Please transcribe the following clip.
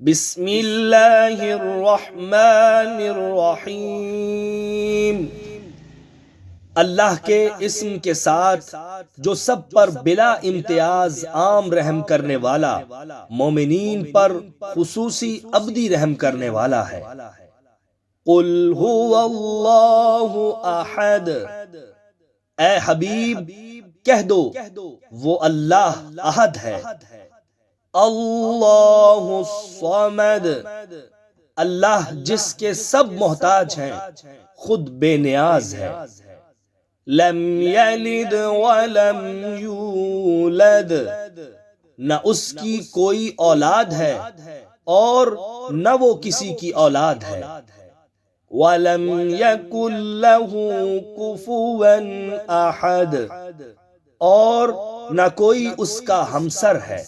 بسم اللہ الرحمن الرحیم، اللہ کے اسم کے ساتھ جو سب پر بلا امتیاز عام رحم کرنے والا، مومنین پر خصوصی ابدی رحم کرنے والا ہے۔ قل هو اللہ احد، اے حبیب کہہ دو وہ اللہ احد ہے۔ اللہ الصمد، اللہ جس کے سب محتاج ہیں، خود بے نیاز ہے۔ لم یلد ولم یولد، نہ اس کی کوئی اولاد ہے اور نہ وہ کسی کی اولاد ہے۔ ولم یکن لہ کفوا احد، اور نہ کوئی اس کا ہمسر ہے۔